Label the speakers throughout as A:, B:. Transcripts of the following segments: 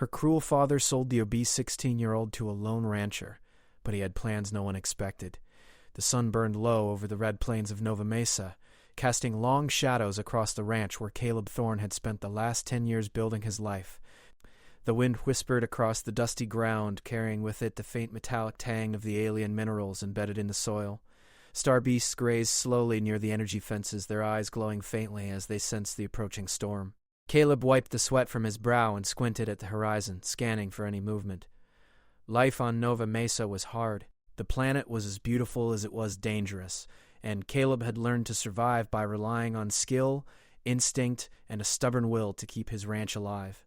A: Her cruel father sold the obese 16-year-old to a lone rancher, but he had plans no one expected. The sun burned low over the red plains of Nova Mesa, casting long shadows across the ranch where Caleb Thorne had spent the last 10 years building his life. The wind whispered across the dusty ground, carrying with it the faint metallic tang of the alien minerals embedded in the soil. Star beasts grazed slowly near the energy fences, their eyes glowing faintly as they sensed the approaching storm. Caleb wiped the sweat from his brow and squinted at the horizon, scanning for any movement. Life on Nova Mesa was hard. The planet was as beautiful as it was dangerous, and Caleb had learned to survive by relying on skill, instinct, and a stubborn will to keep his ranch alive.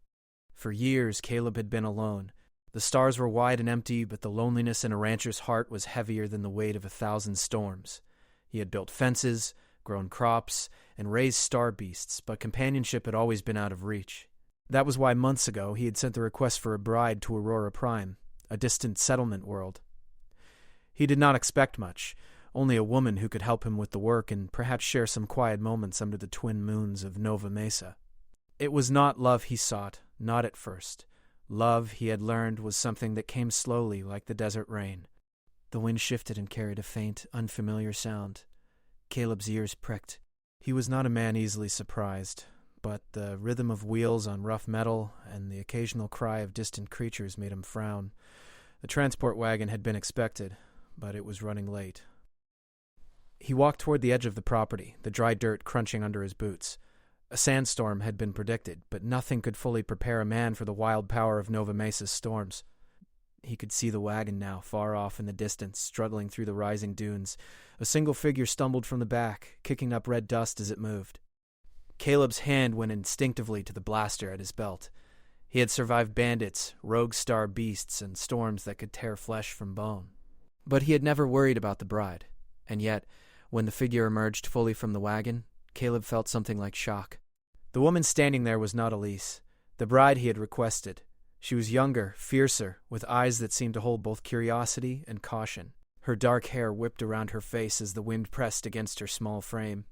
A: For years, Caleb had been alone. The stars were wide and empty, but the loneliness in a rancher's heart was heavier than the weight of 1,000 storms. He had built fences, grown crops, and raised star beasts, but companionship had always been out of reach. That was why months ago he had sent the request for a bride to Aurora Prime, a distant settlement world. He did not expect much, only a woman who could help him with the work and perhaps share some quiet moments under the twin moons of Nova Mesa. It was not love he sought, not at first. Love, he had learned, was something that came slowly like the desert rain. The wind shifted and carried a faint, unfamiliar sound. Caleb's ears pricked. He was not a man easily surprised, but the rhythm of wheels on rough metal and the occasional cry of distant creatures made him frown. The transport wagon had been expected, but it was running late. He walked toward the edge of the property, the dry dirt crunching under his boots. A sandstorm had been predicted, but nothing could fully prepare a man for the wild power of Nova Mesa's storms. He could see the wagon now, far off in the distance, struggling through the rising dunes. A single figure stumbled from the back, kicking up red dust as it moved. Caleb's hand went instinctively to the blaster at his belt. He had survived bandits, rogue star beasts, and storms that could tear flesh from bone. But he had never worried about the bride, and yet, when the figure emerged fully from the wagon, Caleb felt something like shock. The woman standing there was not Elise, the bride he had requested. She was younger, fiercer, with eyes that seemed to hold both curiosity and caution. Her dark hair whipped around her face as the wind pressed against her small frame.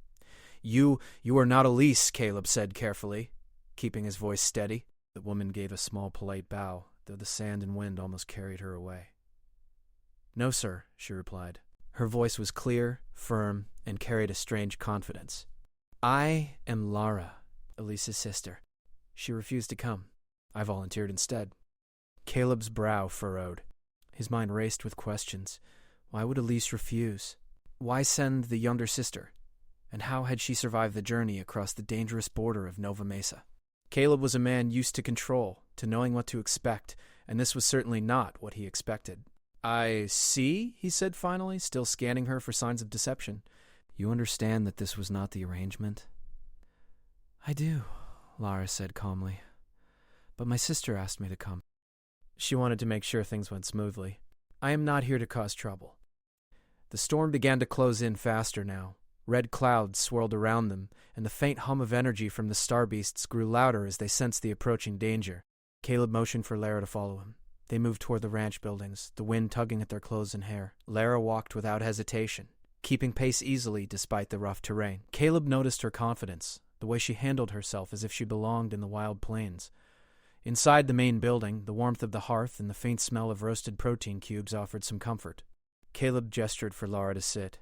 A: You are not Elise," Caleb said carefully, keeping his voice steady. The woman gave a small polite bow, though the sand and wind almost carried her away. "No, sir," she replied. Her voice was clear, firm, and carried a strange confidence. "I am Lara, Elise's sister. She refused to come. I volunteered instead." Caleb's brow furrowed. His mind raced with questions. Why would Elise refuse? Why send the younger sister? And how had she survived the journey across the dangerous border of Nova Mesa? Caleb was a man used to control, to knowing what to expect, and this was certainly not what he expected. "I see," he said finally, still scanning her for signs of deception. "You understand that this was not the arrangement?" "I do," Lara said calmly. "But my sister asked me to come. She wanted to make sure things went smoothly. I am not here to cause trouble." The storm began to close in faster now. Red clouds swirled around them, and the faint hum of energy from the star beasts grew louder as they sensed the approaching danger. Caleb motioned for Lara to follow him. They moved toward the ranch buildings, the wind tugging at their clothes and hair. Lara walked without hesitation, keeping pace easily despite the rough terrain. Caleb noticed her confidence, the way she handled herself as if she belonged in the wild plains. Inside the main building, the warmth of the hearth and the faint smell of roasted protein cubes offered some comfort. Caleb gestured for Lara to sit.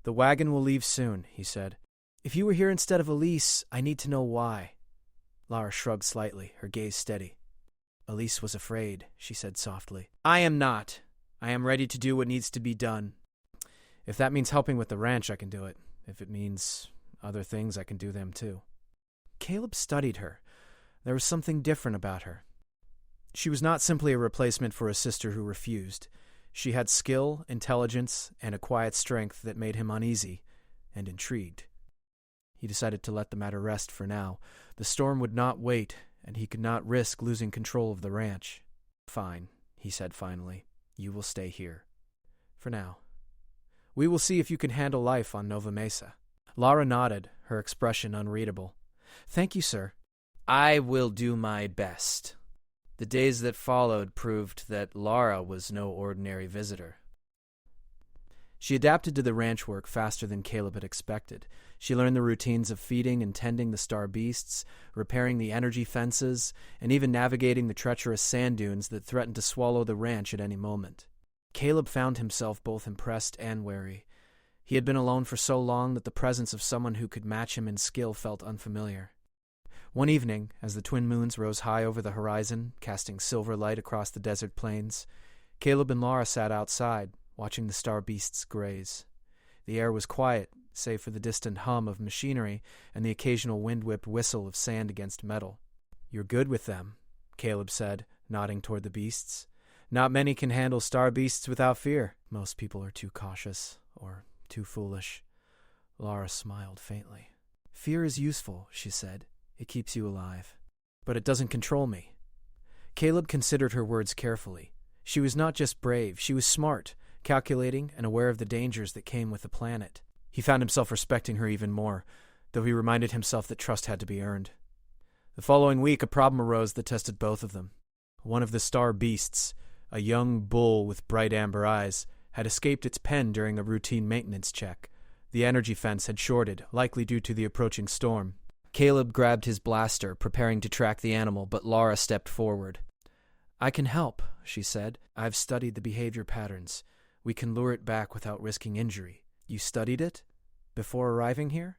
A: "The wagon will leave soon," he said. "If you were here instead of Elise, I need to know why." Lara shrugged slightly, her gaze steady. "Elise was afraid," she said softly. "I am not. I am ready to do what needs to be done. If that means helping with the ranch, I can do it. If it means other things, I can do them too." Caleb studied her. There was something different about her. She was not simply a replacement for a sister who refused. She had skill, intelligence, and a quiet strength that made him uneasy and intrigued. He decided to let the matter rest for now. The storm would not wait, and he could not risk losing control of the ranch. "Fine," he said finally. "You will stay here. For now. We will see if you can handle life on Nova Mesa." Lara nodded, her expression unreadable. "Thank you, sir." "I will do my best." The days that followed proved that Lara was no ordinary visitor. She adapted to the ranch work faster than Caleb had expected. She learned the routines of feeding and tending the star beasts, repairing the energy fences, and even navigating the treacherous sand dunes that threatened to swallow the ranch at any moment. Caleb found himself both impressed and wary. He had been alone for so long that the presence of someone who could match him in skill felt unfamiliar. One evening, as the twin moons rose high over the horizon, casting silver light across the desert plains, Caleb and Laura sat outside, watching the star beasts graze. The air was quiet, save for the distant hum of machinery and the occasional wind-whipped whistle of sand against metal. "You're good with them," Caleb said, nodding toward the beasts. "Not many can handle star beasts without fear. Most people are too cautious, or too foolish." Laura smiled faintly. "Fear is useful," she said. "It keeps you alive. But it doesn't control me." Caleb considered her words carefully. She was not just brave, she was smart, calculating, and aware of the dangers that came with the planet. He found himself respecting her even more, though he reminded himself that trust had to be earned. The following week, a problem arose that tested both of them. One of the star beasts, a young bull with bright amber eyes, had escaped its pen during a routine maintenance check. The energy fence had shorted, likely due to the approaching storm. Caleb grabbed his blaster, preparing to track the animal, but Laura stepped forward. "I can help," she said. "I've studied the behavior patterns. We can lure it back without risking injury." "You studied it? Before arriving here?"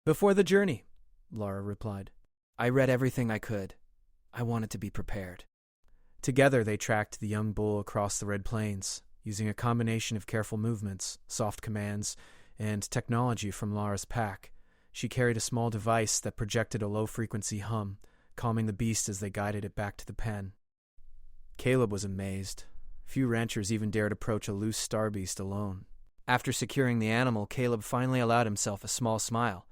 A: "Before the journey," Laura replied. "I read everything I could. I wanted to be prepared." Together they tracked the young bull across the Red Plains, using a combination of careful movements, soft commands, and technology from Laura's pack. She carried a small device that projected a low-frequency hum, calming the beast as they guided it back to the pen. Caleb was amazed. Few ranchers even dared approach a loose star beast alone. After securing the animal, Caleb finally allowed himself a small smile.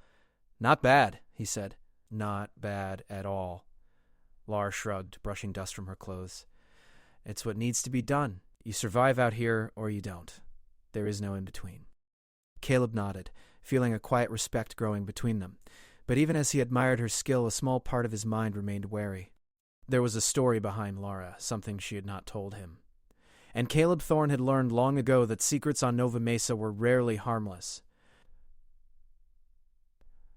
A: "Not bad," he said. "Not bad at all." Laura shrugged, brushing dust from her clothes. "It's what needs to be done. You survive out here, or you don't. There is no in-between." Caleb nodded, feeling a quiet respect growing between them. But even as he admired her skill, a small part of his mind remained wary. There was a story behind Laura, something she had not told him. And Caleb Thorne had learned long ago that secrets on Nova Mesa were rarely harmless.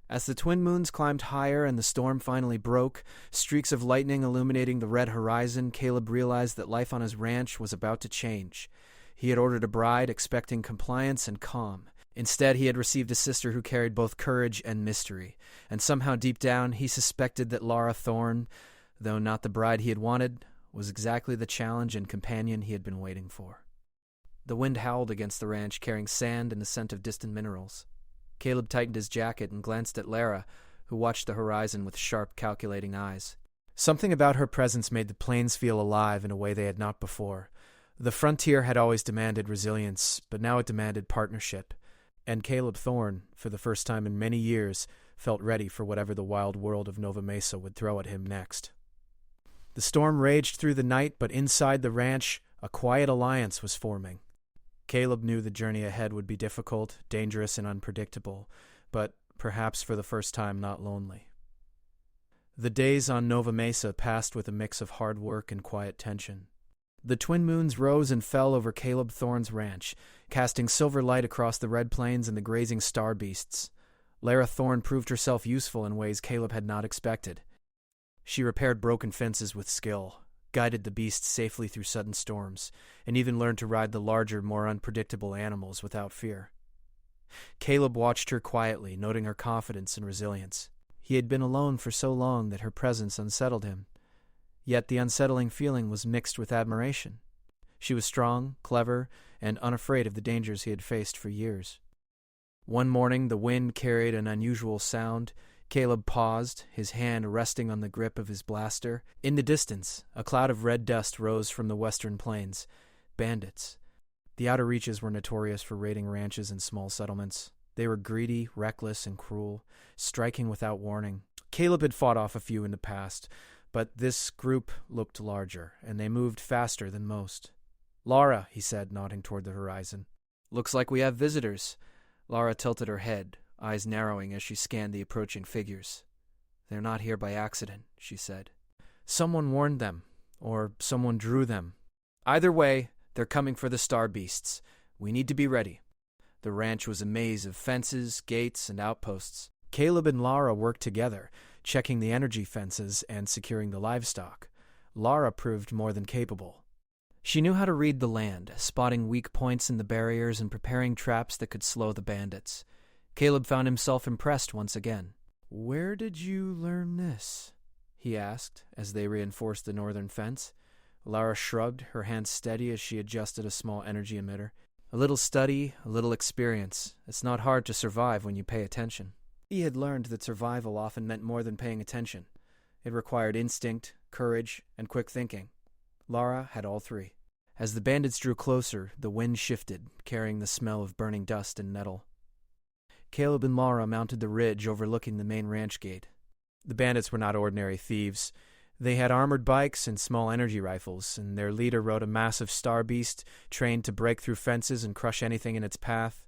A: As the twin moons climbed higher and the storm finally broke, streaks of lightning illuminating the red horizon, Caleb realized that life on his ranch was about to change. He had ordered a bride, expecting compliance and calm. Instead, he had received a sister who carried both courage and mystery, and somehow deep down he suspected that Laura Thorne, though not the bride he had wanted, was exactly the challenge and companion he had been waiting for. The wind howled against the ranch, carrying sand and the scent of distant minerals. Caleb tightened his jacket and glanced at Lara, who watched the horizon with sharp, calculating eyes. Something about her presence made the plains feel alive in a way they had not before. The frontier had always demanded resilience, but now it demanded partnership. And Caleb Thorne, for the first time in many years, felt ready for whatever the wild world of Nova Mesa would throw at him next. The storm raged through the night, but inside the ranch, a quiet alliance was forming. Caleb knew the journey ahead would be difficult, dangerous, and unpredictable, but perhaps for the first time not lonely. The days on Nova Mesa passed with a mix of hard work and quiet tension. The twin moons rose and fell over Caleb Thorne's ranch, casting silver light across the red plains and the grazing star beasts. Lara Thorne proved herself useful in ways Caleb had not expected. She repaired broken fences with skill, guided the beasts safely through sudden storms, and even learned to ride the larger, more unpredictable animals without fear. Caleb watched her quietly, noting her confidence and resilience. He had been alone for so long that her presence unsettled him. Yet the unsettling feeling was mixed with admiration. She was strong, clever, and unafraid of the dangers he had faced for years. One morning, the wind carried an unusual sound. Caleb paused, his hand resting on the grip of his blaster. In the distance, a cloud of red dust rose from the western plains. Bandits. The outer reaches were notorious for raiding ranches and small settlements. They were greedy, reckless, and cruel, striking without warning. Caleb had fought off a few in the past, but this group looked larger, and they moved faster than most. "Laura," he said, nodding toward the horizon. "Looks like we have visitors." Laura tilted her head, eyes narrowing as she scanned the approaching figures. "They're not here by accident," she said. "Someone warned them, or someone drew them. Either way, they're coming for the star beasts. We need to be ready." The ranch was a maze of fences, gates, and outposts. Caleb and Lara worked together, checking the energy fences and securing the livestock. Lara proved more than capable. She knew how to read the land, spotting weak points in the barriers and preparing traps that could slow the bandits. Caleb found himself impressed once again. "Where did you learn this?" he asked as they reinforced the northern fence. Lara shrugged, her hands steady as she adjusted a small energy emitter. "A little study, a little experience. It's not hard to survive when you pay attention." He had learned that survival often meant more than paying attention. It required instinct, courage, and quick thinking. Lara had all three. As the bandits drew closer, the wind shifted, carrying the smell of burning dust and nettle. Caleb and Lara mounted the ridge overlooking the main ranch gate. The bandits were not ordinary thieves. They had armored bikes and small energy rifles, and their leader rode a massive star beast trained to break through fences and crush anything in its path.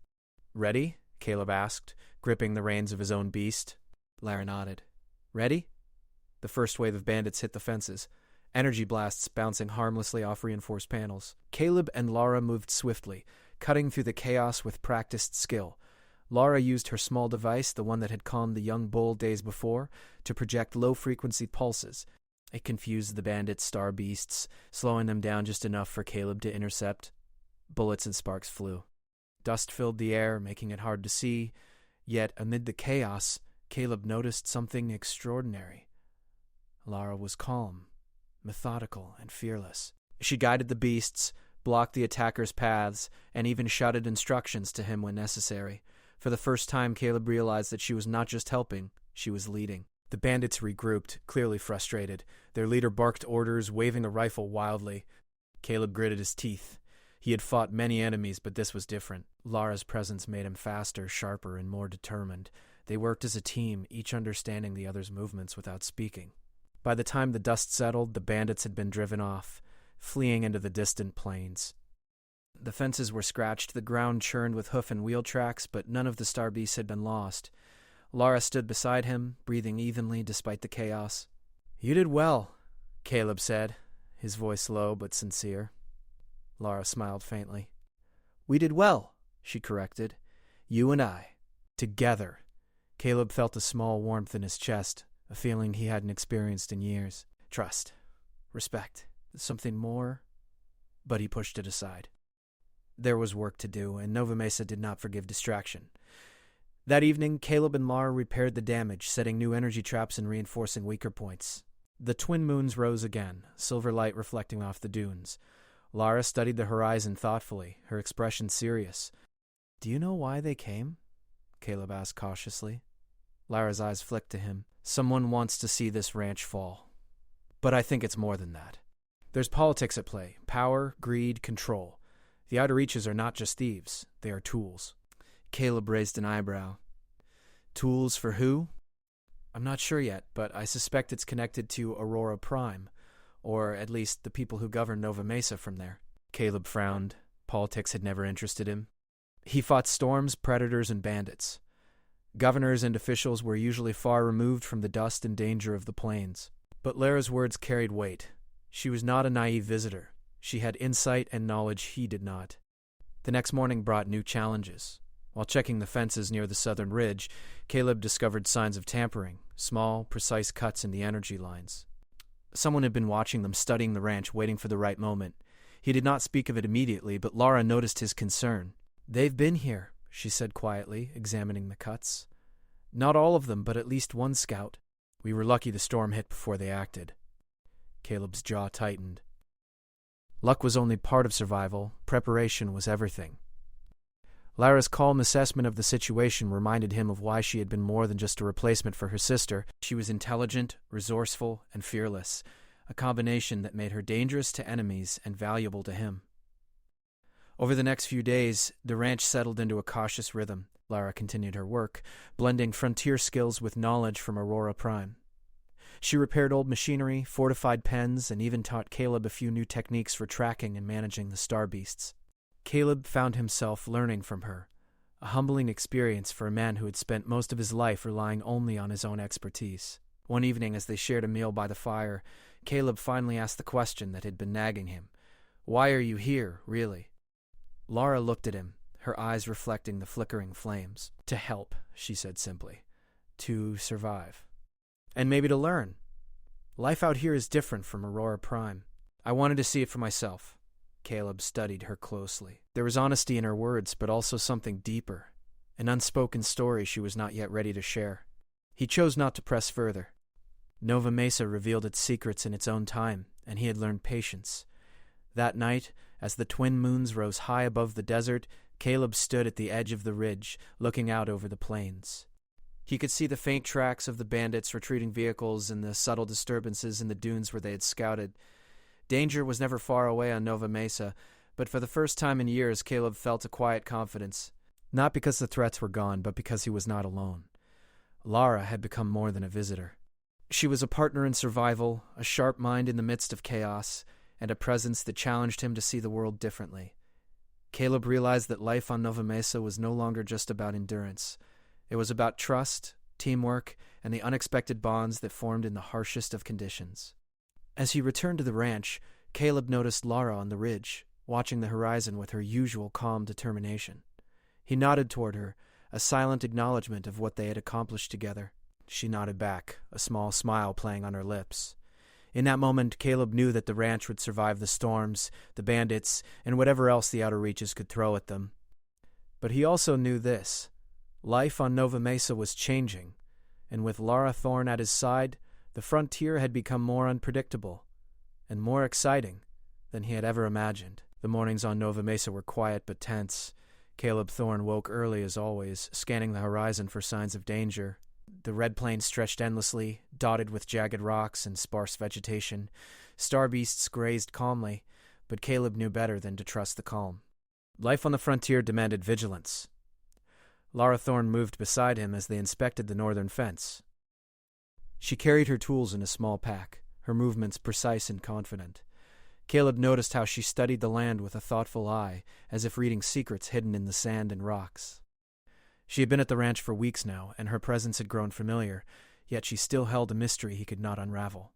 A: "Ready?" Caleb asked, gripping the reins of his own beast. Lara nodded. "Ready?" The first wave of bandits hit the fences, energy blasts bouncing harmlessly off reinforced panels. Caleb and Lara moved swiftly, cutting through the chaos with practiced skill. Lara used her small device, the one that had calmed the young bull days before, to project low-frequency pulses. It confused the bandits' star beasts, slowing them down just enough for Caleb to intercept. Bullets and sparks flew. Dust filled the air, making it hard to see. Yet, amid the chaos, Caleb noticed something extraordinary. Lara was calm, methodical, and fearless. She guided the beasts, blocked the attackers' paths, and even shouted instructions to him when necessary. For the first time, Caleb realized that she was not just helping, she was leading. The bandits regrouped, clearly frustrated. Their leader barked orders, waving a rifle wildly. Caleb gritted his teeth. He had fought many enemies, but this was different. Lara's presence made him faster, sharper, and more determined. They worked as a team, each understanding the other's movements without speaking. By the time the dust settled, the bandits had been driven off, fleeing into the distant plains. The fences were scratched, the ground churned with hoof and wheel tracks, but none of the star beasts had been lost. Lara stood beside him, breathing evenly despite the chaos. "You did well," Caleb said, his voice low but sincere. Lara smiled faintly. "We did well," she corrected. "You and I. Together." Caleb felt a small warmth in his chest, a feeling he hadn't experienced in years. Trust. Respect. Something more. But he pushed it aside. There was work to do, and Nova Mesa did not forgive distraction. That evening, Caleb and Lara repaired the damage, setting new energy traps and reinforcing weaker points. The twin moons rose again, silver light reflecting off the dunes. Lara studied the horizon thoughtfully, her expression serious. "Do you know why they came?" Caleb asked cautiously. Lara's eyes flicked to him. "Someone wants to see this ranch fall. But I think it's more than that. There's politics at play, power, greed, control. The outer reaches are not just thieves, they are tools." Caleb raised an eyebrow. "Tools for who?" "I'm not sure yet, but I suspect it's connected to Aurora Prime, or at least the people who govern Nova Mesa from there." Caleb frowned. Politics had never interested him. He fought storms, predators, and bandits. Governors and officials were usually far removed from the dust and danger of the plains. But Lara's words carried weight. She was not a naive visitor. She had insight and knowledge he did not. The next morning brought new challenges. While checking the fences near the southern ridge, Caleb discovered signs of tampering, small, precise cuts in the energy lines. Someone had been watching them, studying the ranch, waiting for the right moment. He did not speak of it immediately, but Lara noticed his concern. "They've been here," she said quietly, examining the cuts. "Not all of them, but at least one scout. We were lucky the storm hit before they acted." Caleb's jaw tightened. Luck was only part of survival. Preparation was everything. Lara's calm assessment of the situation reminded him of why she had been more than just a replacement for her sister. She was intelligent, resourceful, and fearless, a combination that made her dangerous to enemies and valuable to him. Over the next few days, the ranch settled into a cautious rhythm. Lara continued her work, blending frontier skills with knowledge from Aurora Prime. She repaired old machinery, fortified pens, and even taught Caleb a few new techniques for tracking and managing the star beasts. Caleb found himself learning from her, a humbling experience for a man who had spent most of his life relying only on his own expertise. One evening, as they shared a meal by the fire, Caleb finally asked the question that had been nagging him. "Why are you here, really?" Lara looked at him, her eyes reflecting the flickering flames. "To help," she said simply. "To survive. And maybe to learn. Life out here is different from Aurora Prime. I wanted to see it for myself." Caleb studied her closely. There was honesty in her words, but also something deeper, an unspoken story she was not yet ready to share. He chose not to press further. Nova Mesa revealed its secrets in its own time, and he had learned patience. That night, as the twin moons rose high above the desert, Caleb stood at the edge of the ridge, looking out over the plains. He could see the faint tracks of the bandits' retreating vehicles and the subtle disturbances in the dunes where they had scouted. Danger was never far away on Nova Mesa, but for the first time in years, Caleb felt a quiet confidence. Not because the threats were gone, but because he was not alone. Lara had become more than a visitor. She was a partner in survival, a sharp mind in the midst of chaos, and a presence that challenged him to see the world differently. Caleb realized that life on Nova Mesa was no longer just about endurance. It was about trust, teamwork, and the unexpected bonds that formed in the harshest of conditions. As he returned to the ranch, Caleb noticed Lara on the ridge, watching the horizon with her usual calm determination. He nodded toward her, a silent acknowledgement of what they had accomplished together. She nodded back, a small smile playing on her lips. In that moment, Caleb knew that the ranch would survive the storms, the bandits, and whatever else the outer reaches could throw at them. But he also knew this. Life on Nova Mesa was changing, and with Lara Thorne at his side, the frontier had become more unpredictable and more exciting than he had ever imagined. The mornings on Nova Mesa were quiet but tense. Caleb Thorne woke early as always, scanning the horizon for signs of danger. The red plains stretched endlessly, dotted with jagged rocks and sparse vegetation. Star beasts grazed calmly, but Caleb knew better than to trust the calm. Life on the frontier demanded vigilance. Lara Thorne moved beside him as they inspected the northern fence. She carried her tools in a small pack, her movements precise and confident. Caleb noticed how she studied the land with a thoughtful eye, as if reading secrets hidden in the sand and rocks. She had been at the ranch for weeks now, and her presence had grown familiar, yet she still held a mystery he could not unravel.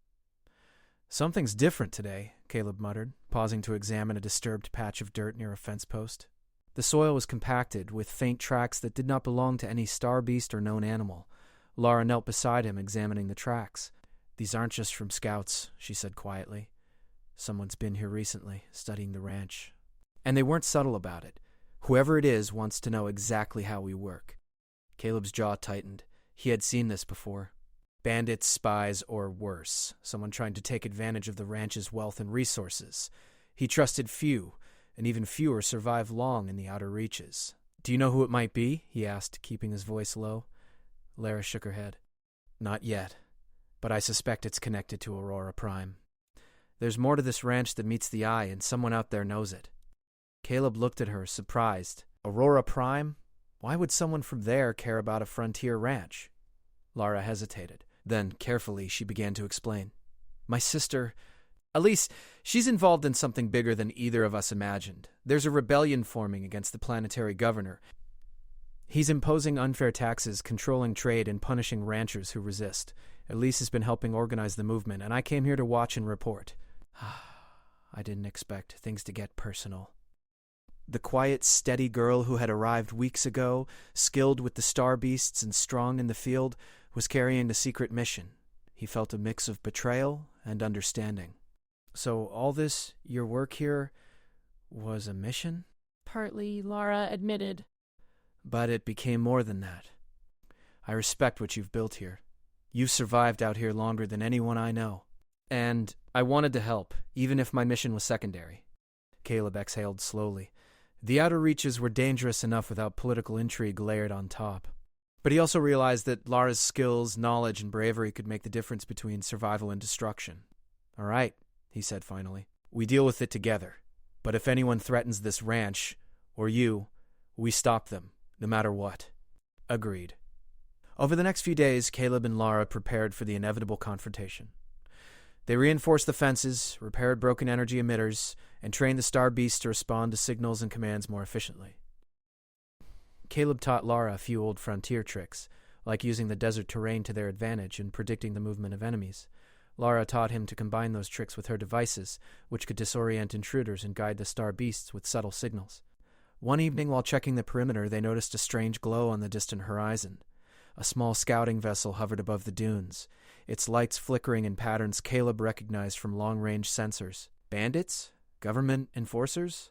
A: "Something's different today," Caleb muttered, pausing to examine a disturbed patch of dirt near a fence post. The soil was compacted, with faint tracks that did not belong to any star beast or known animal. Lara knelt beside him, examining the tracks. "These aren't just from scouts," she said quietly. "Someone's been here recently, studying the ranch. And they weren't subtle about it. Whoever it is wants to know exactly how we work." Caleb's jaw tightened. He had seen this before. Bandits, spies, or worse, someone trying to take advantage of the ranch's wealth and resources. He trusted few, and even fewer survive long in the outer reaches. "Do you know who it might be?" he asked, keeping his voice low. Lara shook her head. "Not yet, but I suspect it's connected to Aurora Prime. There's more to this ranch than meets the eye, and someone out there knows it." Caleb looked at her, surprised. Aurora Prime? Why would someone from there care about a frontier ranch? Lara hesitated. Then, carefully, she began to explain. "My sister... Elise, she's involved in something bigger than either of us imagined. There's a rebellion forming against the planetary governor. He's imposing unfair taxes, controlling trade, and punishing ranchers who resist. Elise has been helping organize the movement, and I came here to watch and report." I didn't expect things to get personal. The quiet, steady girl who had arrived weeks ago, skilled with the star beasts and strong in the field, was carrying a secret mission. He felt a mix of betrayal and understanding. "So all this, your work here, was a mission?"
B: Partly, Lara admitted.
A: "But it became more than that. I respect what you've built here. You've survived out here longer than anyone I know. And I wanted to help, even if my mission was secondary." Caleb exhaled slowly. The outer reaches were dangerous enough without political intrigue layered on top. But he also realized that Lara's skills, knowledge, and bravery could make the difference between survival and destruction. "All right," he said finally. "We deal with it together. But if anyone threatens this ranch, or you, we stop them, no matter what." Agreed. Over the next few days, Caleb and Lara prepared for the inevitable confrontation. They reinforced the fences, repaired broken energy emitters, and trained the star beasts to respond to signals and commands more efficiently. Caleb taught Lara a few old frontier tricks, like using the desert terrain to their advantage and predicting the movement of enemies. Lara taught him to combine those tricks with her devices, which could disorient intruders and guide the star beasts with subtle signals. One evening while checking the perimeter, they noticed a strange glow on the distant horizon. A small scouting vessel hovered above the dunes, its lights flickering in patterns Caleb recognized from long-range sensors. Bandits? Government enforcers?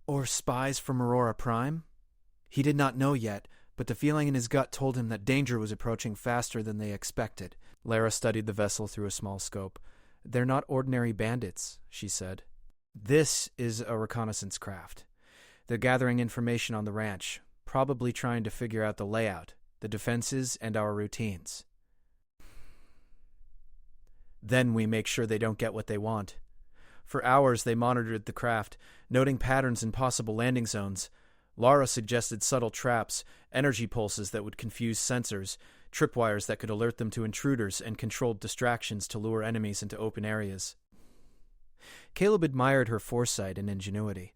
A: Or spies from Aurora Prime? He did not know yet, but the feeling in his gut told him that danger was approaching faster than they expected. Lara studied the vessel through a small scope. "They're not ordinary bandits," she said. "This is a reconnaissance craft. They're gathering information on the ranch, probably trying to figure out the layout, the defenses, and our routines. Then we make sure they don't get what they want." For hours they monitored the craft, noting patterns and possible landing zones. Lara suggested subtle traps, energy pulses that would confuse sensors, tripwires that could alert them to intruders, and controlled distractions to lure enemies into open areas. Caleb admired her foresight and ingenuity.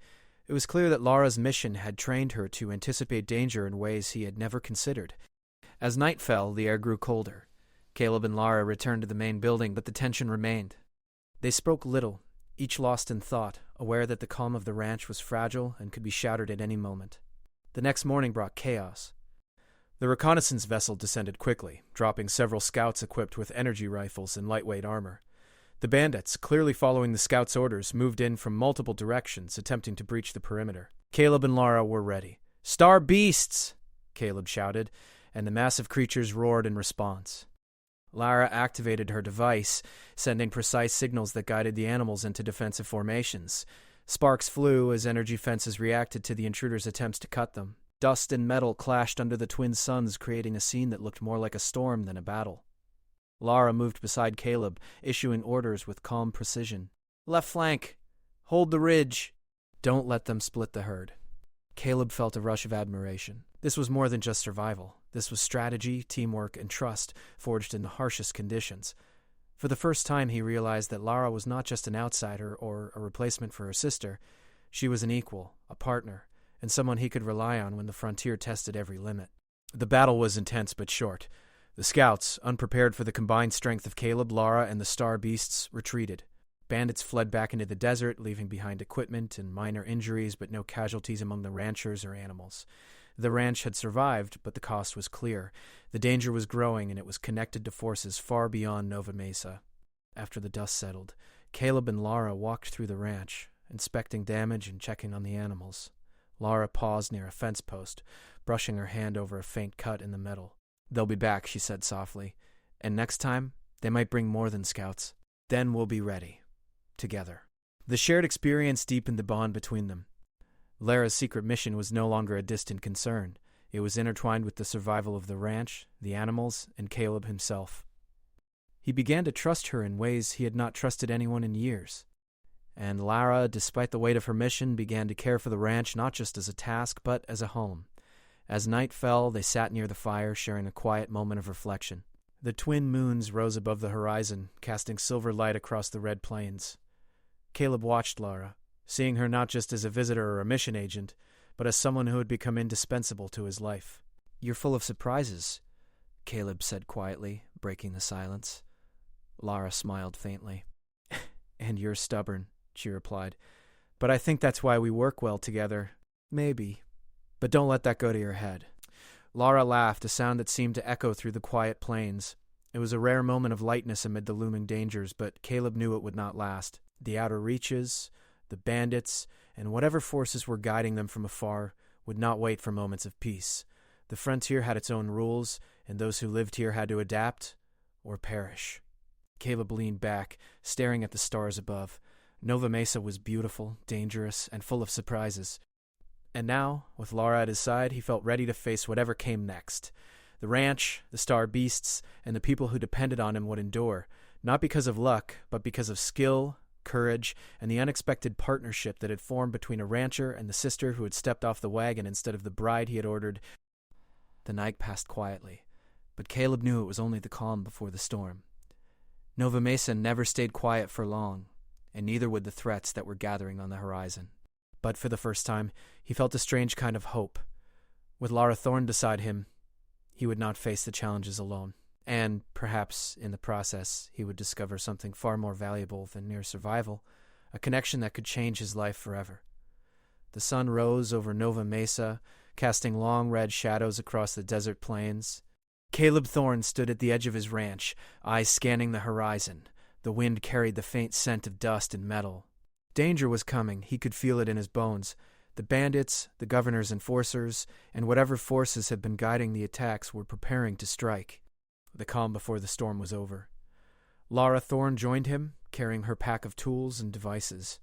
A: It was clear that Lara's mission had trained her to anticipate danger in ways he had never considered. As night fell, the air grew colder. Caleb and Lara returned to the main building, but the tension remained. They spoke little, each lost in thought, aware that the calm of the ranch was fragile and could be shattered at any moment. The next morning brought chaos. The reconnaissance vessel descended quickly, dropping several scouts equipped with energy rifles and lightweight armor. The bandits, clearly following the scouts' orders, moved in from multiple directions, attempting to breach the perimeter. Caleb and Lara were ready. "Star beasts!" Caleb shouted, and the massive creatures roared in response. Lara activated her device, sending precise signals that guided the animals into defensive formations. Sparks flew as energy fences reacted to the intruders' attempts to cut them. Dust and metal clashed under the twin suns, creating a scene that looked more like a storm than a battle. Lara moved beside Caleb, issuing orders with calm precision. "Left flank! Hold the ridge! Don't let them split the herd." Caleb felt a rush of admiration. This was more than just survival. This was strategy, teamwork, and trust, forged in the harshest conditions. For the first time, he realized that Lara was not just an outsider or a replacement for her sister. She was an equal, a partner, and someone he could rely on when the frontier tested every limit. The battle was intense but short. The scouts, unprepared for the combined strength of Caleb, Lara, and the star beasts, retreated. Bandits fled back into the desert, leaving behind equipment and minor injuries, but no casualties among the ranchers or animals. The ranch had survived, but the cost was clear. The danger was growing, and it was connected to forces far beyond Nova Mesa. After the dust settled, Caleb and Lara walked through the ranch, inspecting damage and checking on the animals. Lara paused near a fence post, brushing her hand over a faint cut in the metal. "They'll be back," she said softly. "And next time, they might bring more than scouts. Then we'll be ready. Together." The shared experience deepened the bond between them. Lara's secret mission was no longer a distant concern. It was intertwined with the survival of the ranch, the animals, and Caleb himself. He began to trust her in ways he had not trusted anyone in years. And Lara, despite the weight of her mission, began to care for the ranch not just as a task, but as a home. As night fell, they sat near the fire, sharing a quiet moment of reflection. The twin moons rose above the horizon, casting silver light across the red plains. Caleb watched Lara, seeing her not just as a visitor or a mission agent, but as someone who had become indispensable to his life. "You're full of surprises," Caleb said quietly, breaking the silence. Lara smiled faintly. "And you're stubborn," she replied. "But I think that's why we work well together. Maybe. But don't let that go to your head." Lara laughed, a sound that seemed to echo through the quiet plains. It was a rare moment of lightness amid the looming dangers, but Caleb knew it would not last. The outer reaches, the bandits, and whatever forces were guiding them from afar would not wait for moments of peace. The frontier had its own rules, and those who lived here had to adapt or perish. Caleb leaned back, staring at the stars above. Nova Mesa was beautiful, dangerous, and full of surprises. And now, with Lara at his side, he felt ready to face whatever came next. The ranch, the star beasts, and the people who depended on him would endure, not because of luck, but because of skill, courage, and the unexpected partnership that had formed between a rancher and the sister who had stepped off the wagon instead of the bride he had ordered. The night passed quietly, but Caleb knew it was only the calm before the storm. Nova Mesa never stayed quiet for long, and neither would the threats that were gathering on the horizon. But for the first time, he felt a strange kind of hope. With Lara Thorne beside him, he would not face the challenges alone. And, perhaps, in the process, he would discover something far more valuable than mere survival, a connection that could change his life forever. The sun rose over Nova Mesa, casting long red shadows across the desert plains. Caleb Thorne stood at the edge of his ranch, eyes scanning the horizon. The wind carried the faint scent of dust and metal. Danger was coming, he could feel it in his bones. The bandits, the governor's enforcers, and whatever forces had been guiding the attacks were preparing to strike. The calm before the storm was over. Lara Thorne joined him, carrying her pack of tools and devices.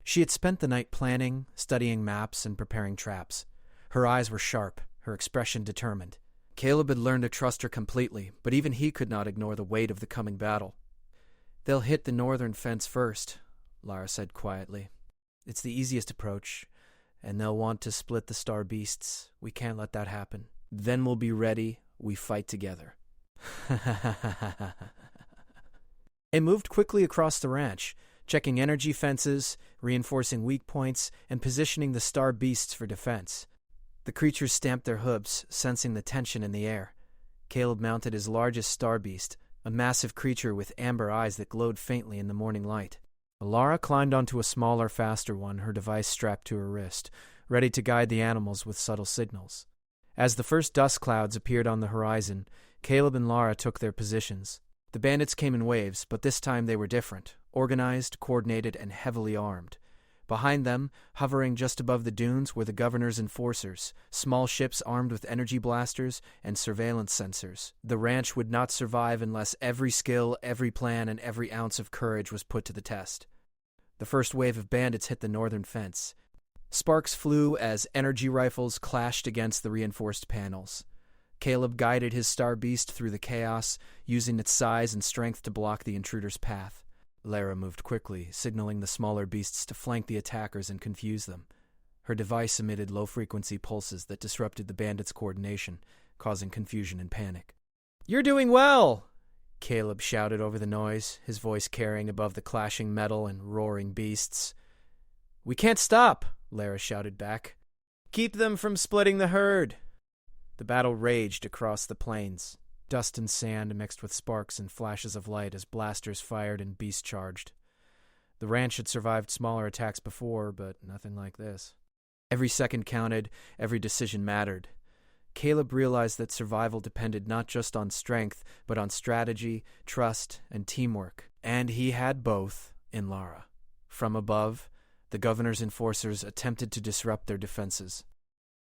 A: She had spent the night planning, studying maps, and preparing traps. Her eyes were sharp, her expression determined. Caleb had learned to trust her completely, but even he could not ignore the weight of the coming battle. "They'll hit the northern fence first," Lara said quietly. "It's the easiest approach, and they'll want to split the star beasts. We can't let that happen. Then we'll be ready. We fight together." It moved quickly across the ranch, checking energy fences, reinforcing weak points, and positioning the star beasts for defense. The creatures stamped their hooves, sensing the tension in the air. Caleb mounted his largest star beast, a massive creature with amber eyes that glowed faintly in the morning light. Lara climbed onto a smaller, faster one, her device strapped to her wrist, ready to guide the animals with subtle signals. As the first dust clouds appeared on the horizon, Caleb and Lara took their positions. The bandits came in waves, but this time they were different, organized, coordinated, and heavily armed. Behind them, hovering just above the dunes, were the governor's enforcers, small ships armed with energy blasters and surveillance sensors. The ranch would not survive unless every skill, every plan, and every ounce of courage was put to the test. The first wave of bandits hit the northern fence. Sparks flew as energy rifles clashed against the reinforced panels. Caleb guided his star beast through the chaos, using its size and strength to block the intruder's path. Lara moved quickly, signaling the smaller beasts to flank the attackers and confuse them. Her device emitted low-frequency pulses that disrupted the bandits' coordination, causing confusion and panic. "You're doing well!" Caleb shouted over the noise, his voice carrying above the clashing metal and roaring beasts. "We can't stop!" Lara shouted back. "Keep them from splitting the herd!" The battle raged across the plains. Dust and sand mixed with sparks and flashes of light as blasters fired and beasts charged. The ranch had survived smaller attacks before, but nothing like this. Every second counted, every decision mattered. Caleb realized that survival depended not just on strength, but on strategy, trust, and teamwork. And he had both in Lara. From above, the governor's enforcers attempted to disrupt their defenses.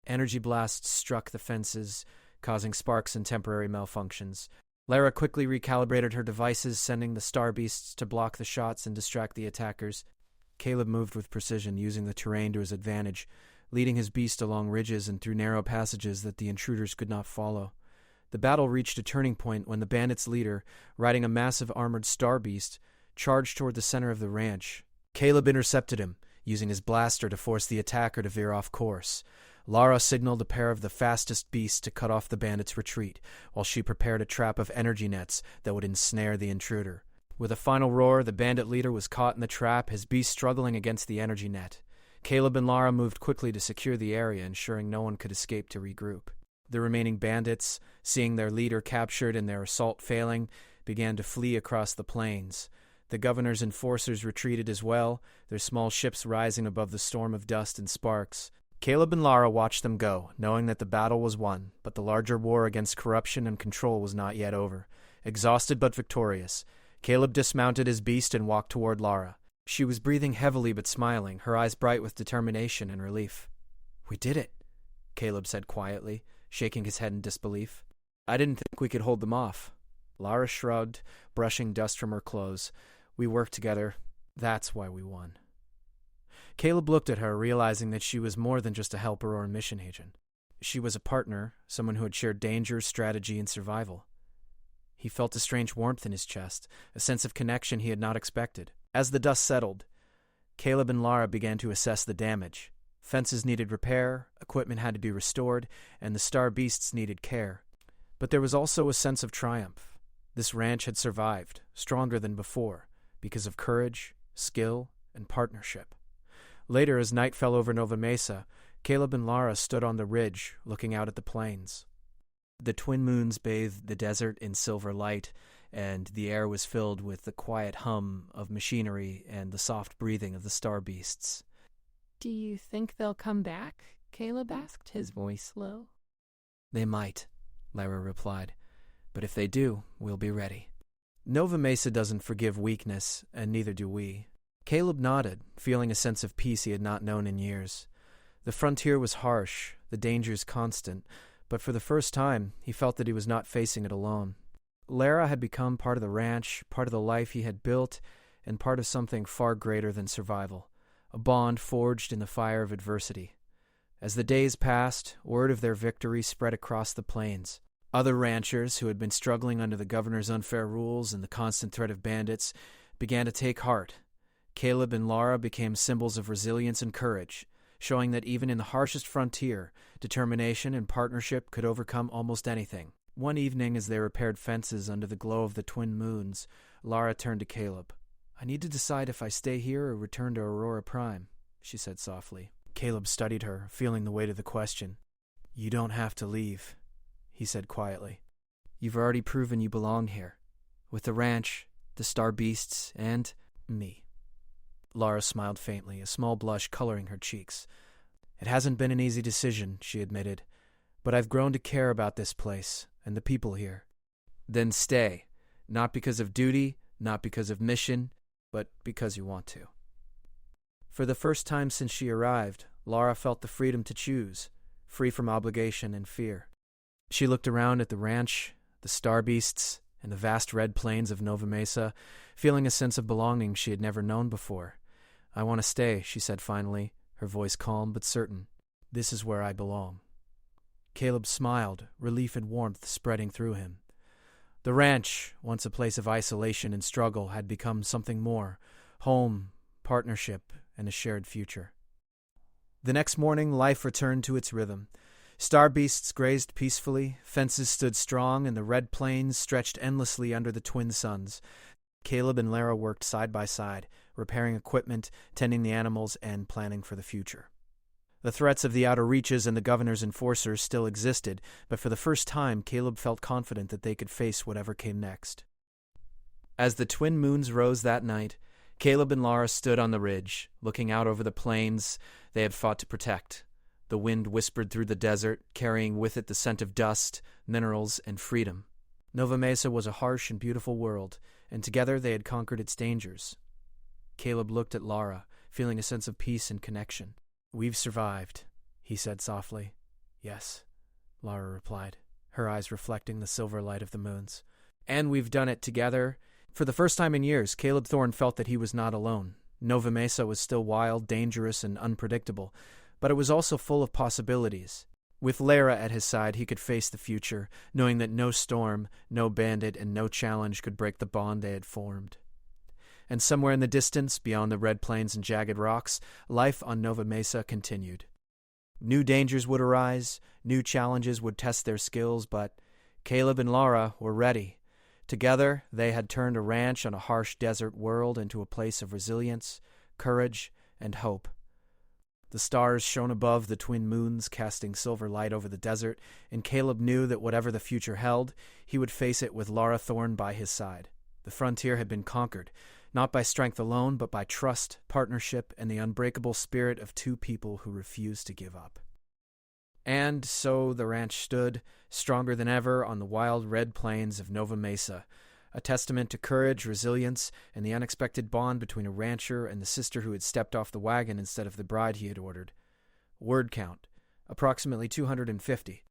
A: Energy blasts struck the fences, causing sparks and temporary malfunctions. Lara quickly recalibrated her devices, sending the star beasts to block the shots and distract the attackers. Caleb moved with precision, using the terrain to his advantage, leading his beast along ridges and through narrow passages that the intruders could not follow. The battle reached a turning point when the bandits' leader, riding a massive armored star beast, charged toward the center of the ranch. Caleb intercepted him, using his blaster to force the attacker to veer off course. Lara signaled a pair of the fastest beasts to cut off the bandits' retreat, while she prepared a trap of energy nets that would ensnare the intruder. With a final roar, the bandit leader was caught in the trap, his beast struggling against the energy net. Caleb and Lara moved quickly to secure the area, ensuring no one could escape to regroup. The remaining bandits, seeing their leader captured and their assault failing, began to flee across the plains. The governor's enforcers retreated as well, their small ships rising above the storm of dust and sparks. Caleb and Lara watched them go, knowing that the battle was won, but the larger war against corruption and control was not yet over. Exhausted but victorious, Caleb dismounted his beast and walked toward Lara. She was breathing heavily but smiling, her eyes bright with determination and relief. "We did it," Caleb said quietly, shaking his head in disbelief. "I didn't think we could hold them off." Lara shrugged, brushing dust from her clothes. "We worked together. That's why we won." Caleb looked at her, realizing that she was more than just a helper or a mission agent. She was a partner, someone who had shared danger, strategy, and survival. He felt a strange warmth in his chest, a sense of connection he had not expected. As the dust settled, Caleb and Lara began to assess the damage. Fences needed repair, equipment had to be restored, and the star beasts needed care. But there was also a sense of triumph. This ranch had survived, stronger than before, because of courage, skill, and partnership. Later, as night fell over Nova Mesa, Caleb and Lara stood on the ridge, looking out at the plains. The twin moons bathed the desert in silver light, and the air was filled with the quiet hum of machinery and the soft breathing of the star beasts.
B: Do you think they'll come back? Caleb asked, his voice low.
A: They might, Lara replied. But if they do, we'll be ready. Nova Mesa doesn't forgive weakness, and neither do we. Caleb nodded, feeling a sense of peace he had not known in years. The frontier was harsh, the dangers constant, but for the first time, he felt that he was not facing it alone. Lara had become part of the ranch, part of the life he had built, and part of something far greater than survival, a bond forged in the fire of adversity. As the days passed, word of their victory spread across the plains. Other ranchers who had been struggling under the governor's unfair rules and the constant threat of bandits began to take heart. Caleb and Lara became symbols of resilience and courage, showing that even in the harshest frontier, determination and partnership could overcome almost anything. One evening, as they repaired fences under the glow of the twin moons, Lara turned to Caleb. "I need to decide if I stay here or return to Aurora Prime," she said softly. Caleb studied her, feeling the weight of the question. "You don't have to leave," he said quietly. "You've already proven you belong here, with the ranch, the star beasts, and me." Lara smiled faintly, a small blush coloring her cheeks. "It hasn't been an easy decision," she admitted, "but I've grown to care about this place and the people here." "Then stay, not because of duty, not because of mission, but because you want to." For the first time since she arrived, Lara felt the freedom to choose, free from obligation and fear. She looked around at the ranch, the star beasts, and the vast red plains of Nova Mesa, feeling a sense of belonging she had never known before. "I want to stay," she said finally, her voice calm but certain. "This is where I belong." Caleb smiled, relief and warmth spreading through him. The ranch, once a place of isolation and struggle, had become something more: home, partnership, and a shared future. The next morning, life returned to its rhythm. Star beasts grazed peacefully, fences stood strong, and the red plains stretched endlessly under the twin suns. Caleb and Lara worked side by side, repairing equipment, tending the animals, and planning for the future. The threats of the outer reaches and the governor's enforcers still existed, but for the first time, Caleb felt confident that they could face whatever came next. As the twin moons rose that night, Caleb and Lara stood on the ridge, looking out over the plains they had fought to protect. The wind whispered through the desert, carrying with it the scent of dust, minerals, and freedom. Nova Mesa was a harsh and beautiful world, and together they had conquered its dangers. Caleb looked at Lara, feeling a sense of peace and connection. "We've survived," he said softly. "Yes," Lara replied, her eyes reflecting the silver light of the moons. "And we've done it together." For the first time in years, Caleb Thorne felt that he was not alone. Nova Mesa was still wild, dangerous, and unpredictable, but it was also full of possibilities. With Lara at his side, he could face the future, knowing that no storm, no bandit, and no challenge could break the bond they had formed. And somewhere in the distance, beyond the red plains and jagged rocks, life on Nova Mesa continued. New dangers would arise, new challenges would test their skills, but Caleb and Lara were ready. Together, they had turned a ranch on a harsh desert world into a place of resilience, courage, and hope. The stars shone above the twin moons, casting silver light over the desert, and Caleb knew that whatever the future held, he would face it with Lara Thorne by his side. The frontier had been conquered, not by strength alone, but by trust, partnership, and the unbreakable spirit of two people who refused to give up. And so the ranch stood, stronger than ever, on the wild red plains of Nova Mesa, a testament to courage, resilience, and the unexpected bond between a rancher and the sister who had stepped off the wagon instead of the bride he had ordered. Word count: approximately 250.